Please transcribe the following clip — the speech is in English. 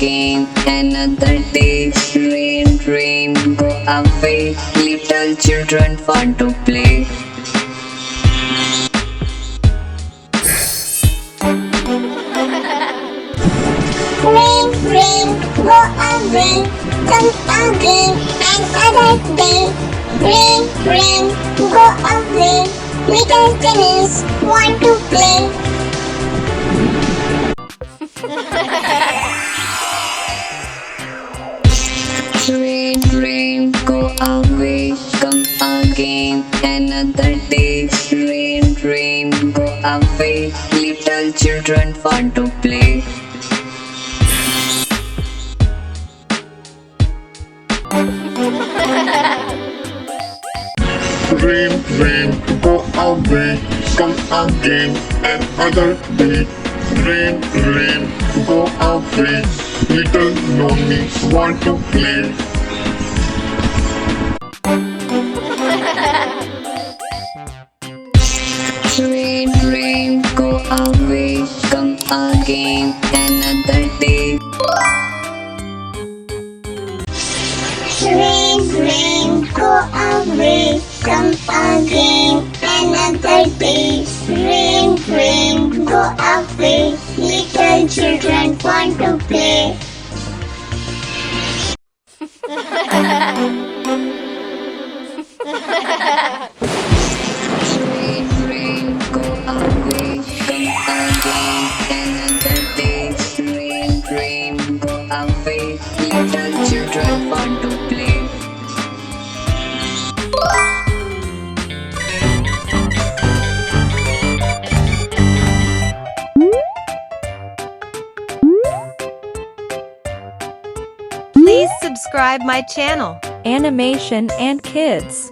again another day. Rain, rain, go away. Little children want to play. Rain, rain, go away. Come again another day. Rain, rain, go away. Little Kaneez want to play. Rain, rain, go away. Come again another day. Rain, rain, go away. Little children want to play. Rain, rain, go away. Come again another day. Rain, rain, go away. Little Nomi want to play. Rain, rain, go away. Come again another day. Rain, rain, go away. Come again another day. Rain, rain, go away. Little children want to play. Rain, rain, go away. Come again another day. Rain, rain, go away. Little children want to play. Please subscribe my channel, Animation and Kids.